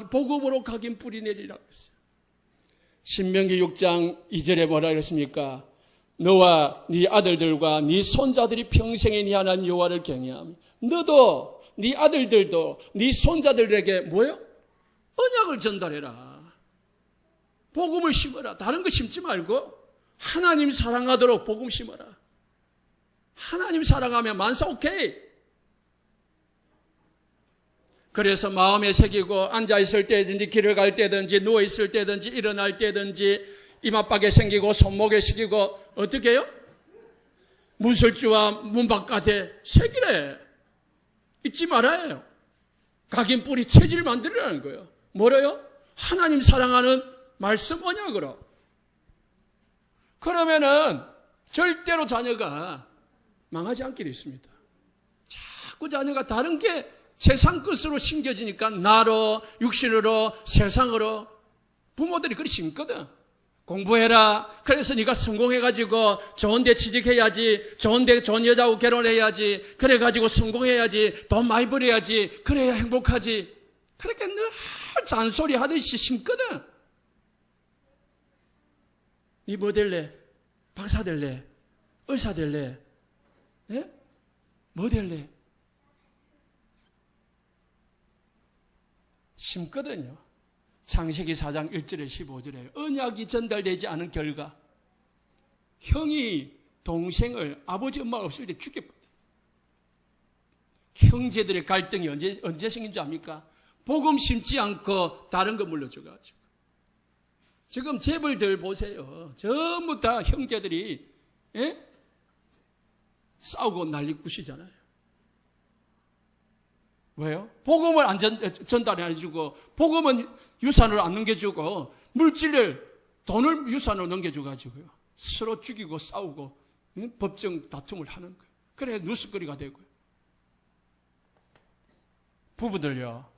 복음으로 각인 뿌리 내리라고 했어요. 신명기 6장 2절에 뭐라 그랬습니까? 너와 네 아들들과 네 손자들이 평생에 네 하나님 여호와를 경외하며 너도 네 아들들도 네 손자들에게 뭐요? 언약을 전달해라. 복음을 심어라. 다른 거 심지 말고 하나님 사랑하도록 복음 심어라. 하나님 사랑하면 만사 오케이. 그래서 마음에 새기고 앉아있을 때든지 길을 갈 때든지 누워있을 때든지 일어날 때든지 이마박에 생기고 손목에 새기고 어떻게 해요? 문설주와 문 바깥에 새기래. 잊지 말아야 해요. 각인 뿌리 체질 만들으라는 거예요. 뭐래요? 하나님 사랑하는 말씀 언약으로. 그러면은 절대로 자녀가 망하지 않게 되어 있습니다. 자꾸 자녀가 다른 게 세상 것으로 심겨지니까 나로, 육신으로, 세상으로 부모들이 그리 심거든. 공부해라. 그래서 네가 성공해가지고 좋은 데 취직해야지. 좋은 여자하고 결혼해야지. 그래가지고 성공해야지. 돈 많이 벌어야지. 그래야 행복하지. 그렇게 늘 잔소리 하듯이 심거든. 네 뭐 될래? 박사 될래? 의사 될래? 예? 뭐 될래? 심거든요. 창세기 4장 1절에 15절에 언약이 전달되지 않은 결과 형이 동생을 아버지 엄마가 없을 때 죽여버려. 형제들의 갈등이 언제 생긴 줄 압니까? 복음 심지 않고 다른 거 물려줘가지고. 지금 재벌들 보세요. 전부 다 형제들이 싸우고 난리굿이잖아요. 왜요? 복음을 안 전달 안 해주고 복음은 유산으로 안 넘겨주고 물질을 돈을 유산으로 넘겨줘가지고요. 서로 죽이고 싸우고 법정 다툼을 하는 거예요. 그래 뉴스거리가 되고요. 부부들요.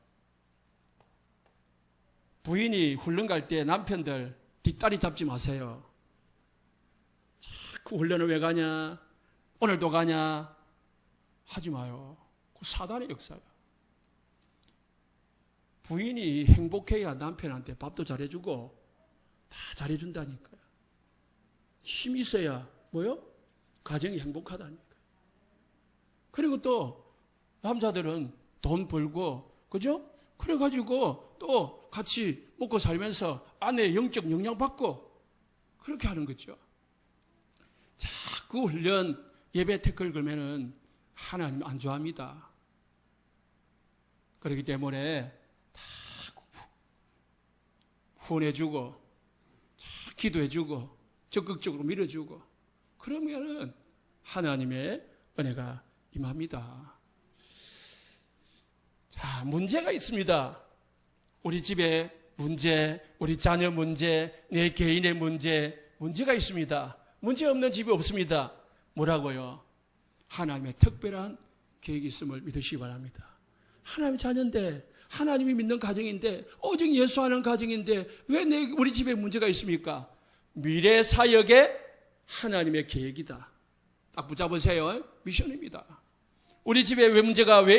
부인이 훈련 갈 때 남편들 뒷다리 잡지 마세요. 자꾸 훈련을 왜 가냐? 오늘도 가냐? 하지 마요. 그 사단의 역사예요. 부인이 행복해야 남편한테 밥도 잘해주고 다 잘해준다니까요. 힘이 있어야 뭐요? 가정이 행복하다니까요. 그리고 또 남자들은 돈 벌고 그죠? 그래가지고 또 같이 먹고 살면서 아내의 영적 영향 받고 그렇게 하는 거죠. 자꾸 훈련 예배 태클 걸면은 하나님 안 좋아합니다. 그렇기 때문에 다 후원해주고 다 기도해주고 적극적으로 밀어주고 그러면은 하나님의 은혜가 임합니다. 자, 문제가 있습니다. 우리 집에 문제, 우리 자녀 문제, 내 개인의 문제가 있습니다. 문제 없는 집이 없습니다. 뭐라고요? 하나님의 특별한 계획이 있음을 믿으시기 바랍니다. 하나님의 자녀인데, 하나님이 믿는 가정인데, 오직 예수하는 가정인데 왜 우리 집에 문제가 있습니까? 미래 사역에 하나님의 계획이다. 딱 붙잡으세요. 미션입니다. 우리 집에 왜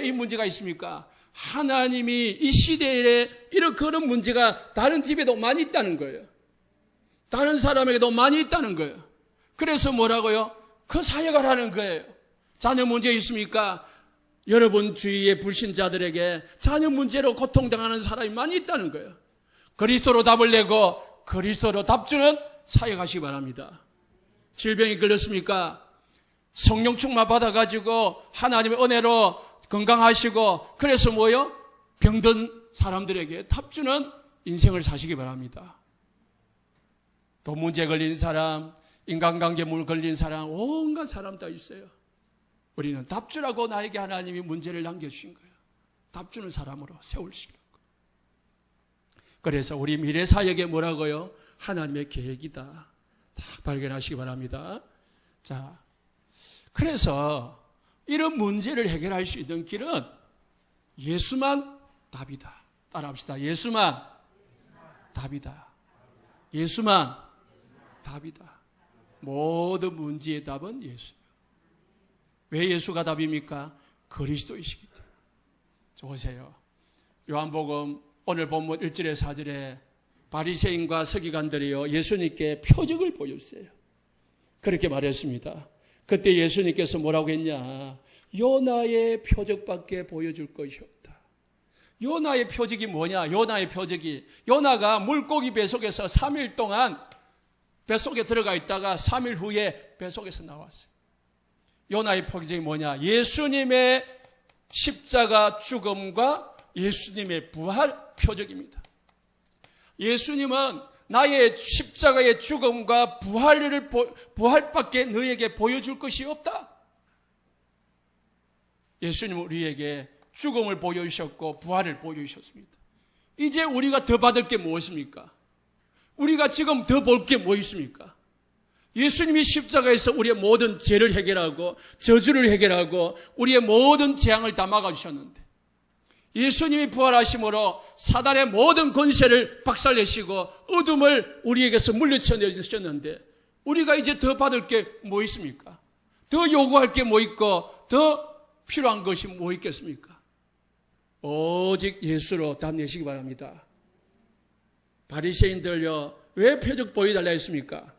이 문제가 있습니까? 하나님이 이 시대에 이런 그런 문제가 다른 집에도 많이 있다는 거예요. 다른 사람에게도 많이 있다는 거예요. 그래서 뭐라고요? 그 사역을 하는 거예요. 자녀 문제 있습니까? 여러분 주위의 불신자들에게 자녀 문제로 고통당하는 사람이 많이 있다는 거예요. 그리스도로 답을 내고 그리스도로 답주는 사역하시기 바랍니다. 질병이 걸렸습니까? 성령 충만 받아가지고 하나님의 은혜로 건강하시고 그래서 뭐요? 병든 사람들에게 답주는 인생을 사시기 바랍니다. 돈 문제 걸린 사람, 인간관계 물 걸린 사람, 온갖 사람 다 있어요. 우리는 답주라고 나에게 하나님이 문제를 남겨주신 거예요. 답주는 사람으로 세우시려고. 그래서 우리 미래 사역에 뭐라고요? 하나님의 계획이다. 딱 발견하시기 바랍니다. 자, 그래서 이런 문제를 해결할 수 있는 길은 예수만 답이다. 따라합시다. 예수만 답이다. 예수만 답이다. 모든 문제의 답은 예수예요. 왜 예수가 답입니까? 그리스도이시기 때문에. 보세요. 요한복음 오늘 본문 1절에 4절에 바리새인과 서기관들이요 예수님께 표적을 보여주세요. 그렇게 말했습니다. 그때 예수님께서 뭐라고 했냐? 요나의 표적밖에 보여줄 것이 없다. 요나의 표적이 뭐냐? 요나의 표적이 요나가 물고기 뱃속에서 3일 동안 뱃속에 들어가 있다가 3일 후에 뱃속에서 나왔어요. 요나의 표적이 뭐냐? 예수님의 십자가 죽음과 예수님의 부활 표적입니다. 예수님은 나의 십자가의 죽음과 부활밖에 너에게 보여줄 것이 없다. 예수님은 우리에게 죽음을 보여주셨고 부활을 보여주셨습니다. 이제 우리가 더 받을 게 무엇입니까? 우리가 지금 더 볼 게 뭐 있습니까? 예수님이 십자가에서 우리의 모든 죄를 해결하고 저주를 해결하고 우리의 모든 재앙을 다 막아주셨는데 예수님이 부활하심으로 사단의 모든 권세를 박살내시고 어둠을 우리에게서 물리쳐 내주셨는데 우리가 이제 더 받을 게 뭐 있습니까? 더 요구할 게 뭐 있고 더 필요한 것이 뭐 있겠습니까? 오직 예수로 답 내시기 바랍니다. 바리새인들요 왜 표적 보여달라 했습니까?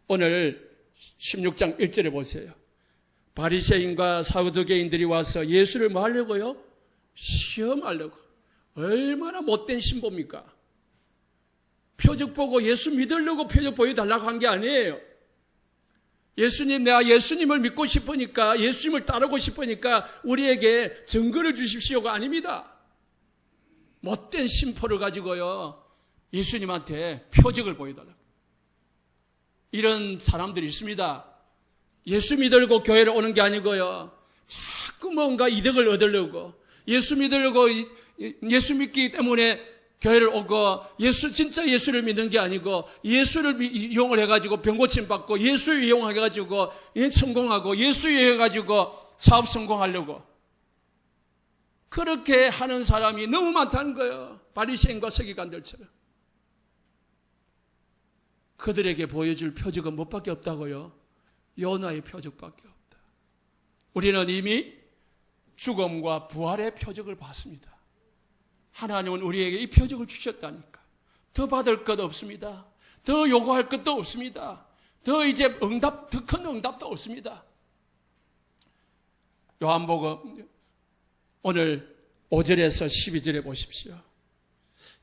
오늘 16장 1절에 보세요. 바리새인과 사두개인들이 와서 예수를 뭐 하려고요? 시험하려고. 얼마나 못된 신보입니까? 표적 보고 예수 믿으려고 표적 보여달라고 한 게 아니에요. 내가 예수님을 믿고 싶으니까, 예수님을 따르고 싶으니까 우리에게 증거를 주십시오가 아닙니다. 못된 심포를 가지고요 예수님한테 표적을 보여달라고. 이런 사람들이 있습니다. 예수 믿으려고 교회를 오는 게 아니고요 자꾸 뭔가 이득을 얻으려고 예수 믿기 때문에 교회를 오고 진짜 예수를 믿는 게 아니고 예수를 이용을 해가지고 병고침 받고 예수 이용해가지고 성공하고 예수 이용해가지고 사업 성공하려고 그렇게 하는 사람이 너무 많다는 거예요. 바리새인과 서기관들처럼. 그들에게 보여줄 표적은 무엇밖에 없다고요? 요나의 표적밖에 없다. 우리는 이미 죽음과 부활의 표적을 봤습니다. 하나님은 우리에게 이 표적을 주셨다니까. 더 받을 것 없습니다. 더 요구할 것도 없습니다. 더 큰 응답도 없습니다. 요한복음 오늘 5절에서 12절에 보십시오.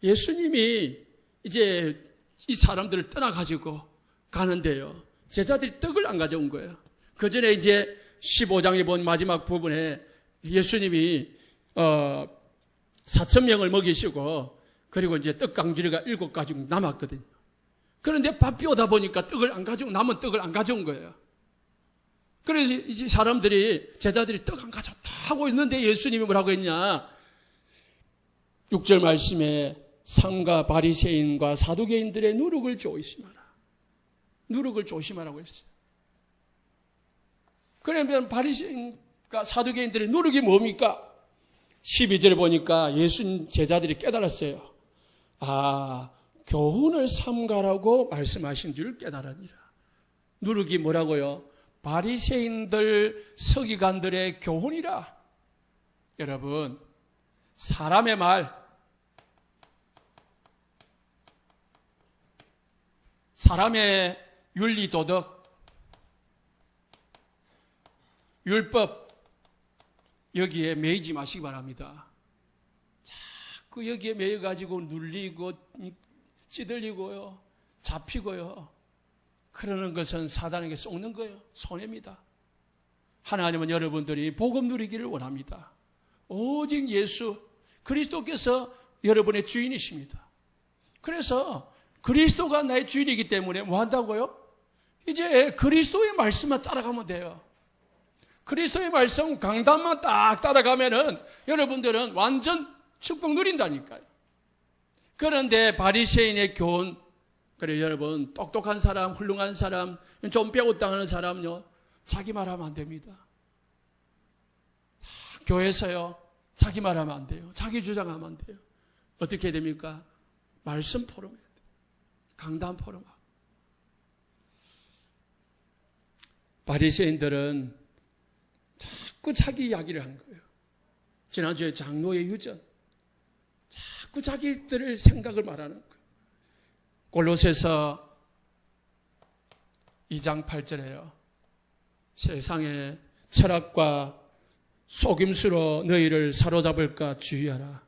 예수님이 이제 이 사람들을 떠나가지고 가는데요. 제자들이 떡을 안 가져온 거예요. 그 전에 이제 15장에 본 마지막 부분에 예수님이 4,000명을 먹이시고 그리고 이제 떡 강주리가 7가지 남았거든요. 그런데 바삐 오다 보니까 남은 떡을 안 가져온 거예요. 그래서 이제 제자들이 떡 안 가져왔다 하고 있는데 예수님이 뭐라고 했냐? 6절 말씀에 상가 바리새인과 사두개인들의 누룩을 조심하라. 누룩을 조심하라고 했어요. 그러면 바리새인과 사두개인들의 누룩이 뭡니까? 12절에 보니까 예수님 제자들이 깨달았어요. 아, 교훈을 삼가라고 말씀하신 줄 깨달으니라. 누룩이 뭐라고요? 바리새인들 서기관들의 교훈이라. 여러분, 사람의 말, 사람의 윤리 도덕, 율법, 여기에 매이지 마시기 바랍니다. 자꾸 여기에 매여가지고 눌리고 찌들리고요, 잡히고요. 그러는 것은 사단에게 속는 거예요. 손해입니다. 하나님은 여러분들이 복음 누리기를 원합니다. 오직 예수 그리스도께서 여러분의 주인이십니다. 그래서 그리스도가 나의 주인이기 때문에 뭐 한다고요? 이제 그리스도의 말씀만 따라가면 돼요. 그리스도의 말씀 강단만 딱 따라가면은 여러분들은 완전 축복 누린다니까요. 그런데 바리새인의 교훈, 그래 여러분, 똑똑한 사람, 훌륭한 사람, 좀 배웠다는 사람요, 자기 말하면 안 됩니다. 교회에서요, 자기 말하면 안 돼요. 자기 주장하면 안 돼요. 어떻게 됩니까? 말씀 포럼해야 돼요. 강단 포럼하고. 바리새인들은 자꾸 자기 이야기를 한 거예요. 지난주에 장로의 유전, 자꾸 자기들의 생각을 말하는 거예요. 골로새서 2장 8절에요. 세상의 철학과 속임수로 너희를 사로잡을까 주의하라.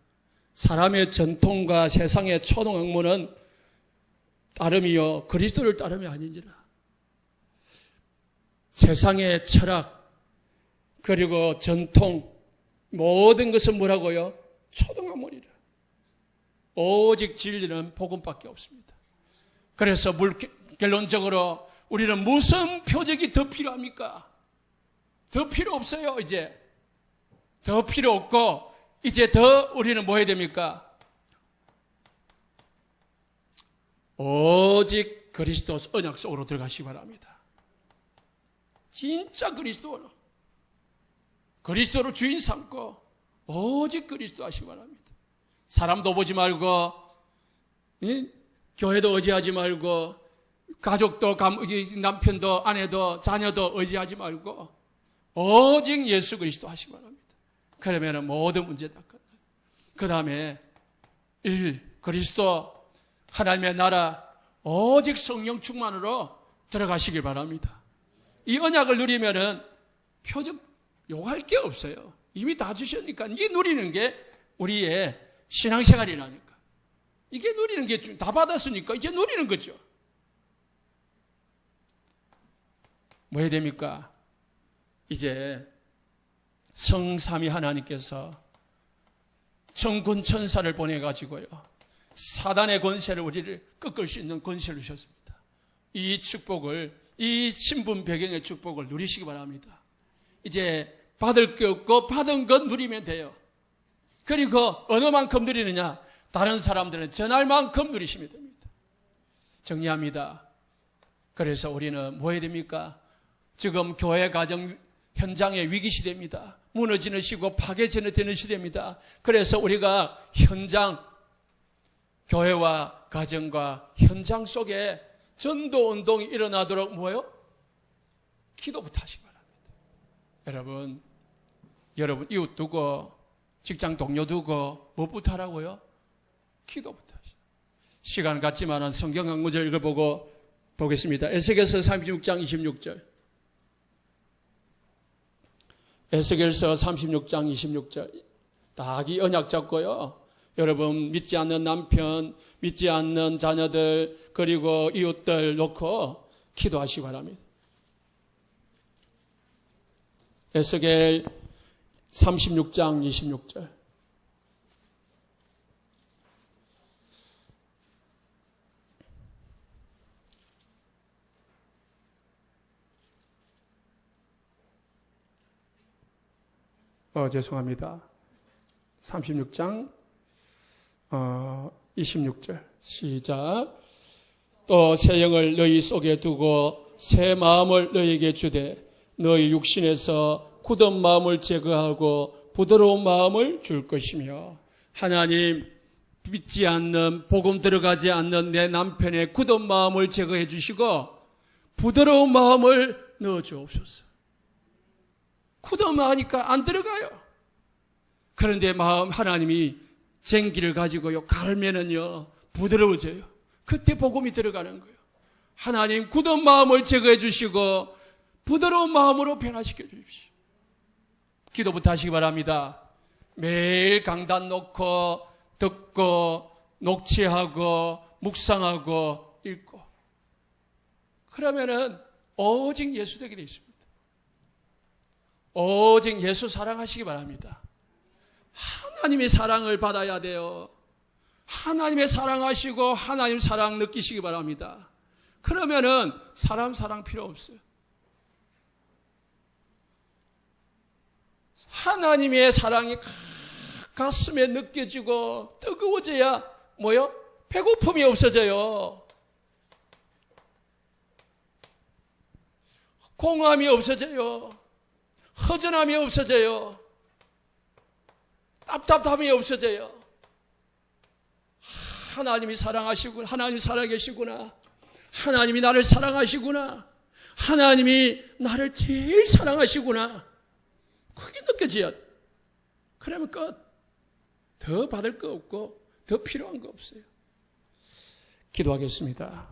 사람의 전통과 세상의 초등학문은 따름이요 그리스도를 따름이 아닌지라. 세상의 철학 그리고 전통 모든 것은 뭐라고요? 초등학문이라. 오직 진리는 복음밖에 없습니다. 그래서 결론적으로 우리는 무슨 표적이 더 필요합니까? 더 필요 없어요. 이제 더 필요 없고 이제 더 우리는 뭐 해야 됩니까? 오직 그리스도 언약 속으로 들어가시기 바랍니다. 진짜 그리스도로 주인 삼고 오직 그리스도 하시기 바랍니다. 사람도 보지 말고 교회도 의지하지 말고 가족도 남편도 아내도 자녀도 의지하지 말고 오직 예수 그리스도 하시기 바랍니다. 그러면 모든 문제 다 끝나요. 그 다음에 그리스도 하나님의 나라 오직 성령 충만으로 들어가시길 바랍니다. 이 언약을 누리면은 표적 요구할 게 없어요. 이미 다 주셨으니까 이게 누리는 게 우리의 신앙생활이라니까. 이게 누리는 게 다 받았으니까 이제 누리는 거죠. 뭐 해야 됩니까? 이제 성삼위 하나님께서 천군 천사를 보내가지고요, 사단의 권세를 우리를 꺾을 수 있는 권세를 주셨습니다. 이 축복을, 이 신분 배경의 축복을 누리시기 바랍니다. 이제 받을 게 없고 받은 것 누리면 돼요. 그리고 어느 만큼 누리느냐? 다른 사람들은 전할 만큼 누리시면 됩니다. 정리합니다. 그래서 우리는 뭐 해야 됩니까? 지금 교회 가정 현장의 위기 시대입니다. 무너지는 시고 파괴되는 시대입니다. 그래서 우리가 현장, 교회와 가정과 현장 속에 전도 운동이 일어나도록 뭐요? 기도부터 하시기 바랍니다. 여러분 이웃 두고 직장 동료 두고 뭐부터 하라고요? 기도부터 하시죠. 시간 같지만은 성경 한 구절 읽어보고 보겠습니다. 에스겔서 36장 26절. 에스겔서 36장 26절. 딱 이 언약 잡고요, 여러분 믿지 않는 남편, 믿지 않는 자녀들 그리고 이웃들 놓고 기도하시기 바랍니다. 에스겔 36장 26절. 죄송합니다. 36장 26절 시작. 또 새 영을 너희 속에 두고 새 마음을 너희에게 주되 너희 육신에서 굳은 마음을 제거하고 부드러운 마음을 줄 것이며, 하나님 믿지 않는, 복음 들어가지 않는 내 남편의 굳은 마음을 제거해 주시고 부드러운 마음을 넣어 주옵소서. 굳은 마음이니까 안 들어가요. 그런데 마음 하나님이 쟁기를 가지고요 갈면은요 부드러워져요. 그때 복음이 들어가는 거예요. 하나님 굳은 마음을 제거해 주시고 부드러운 마음으로 변화시켜 주십시오. 기도부터 하시기 바랍니다. 매일 강단 놓고 듣고 녹취하고 묵상하고 읽고, 그러면은 오직 예수 되게 되어 있습니다. 오직 예수 사랑하시기 바랍니다. 하나님의 사랑을 받아야 돼요. 하나님의 사랑하시고 하나님 사랑 느끼시기 바랍니다. 그러면은 사람 필요 없어요. 하나님의 사랑이 가슴에 느껴지고 뜨거워져야 뭐요? 배고픔이 없어져요. 공허함이 없어져요. 허전함이 없어져요. 답답함이 없어져요. 하나님이 사랑하시구나. 하나님이 살아계시구나. 하나님이 나를 사랑하시구나. 하나님이 나를 제일 사랑하시구나. 그게 느껴져야. 그러면 끝. 더 받을 거 없고 더 필요한 거 없어요. 기도하겠습니다.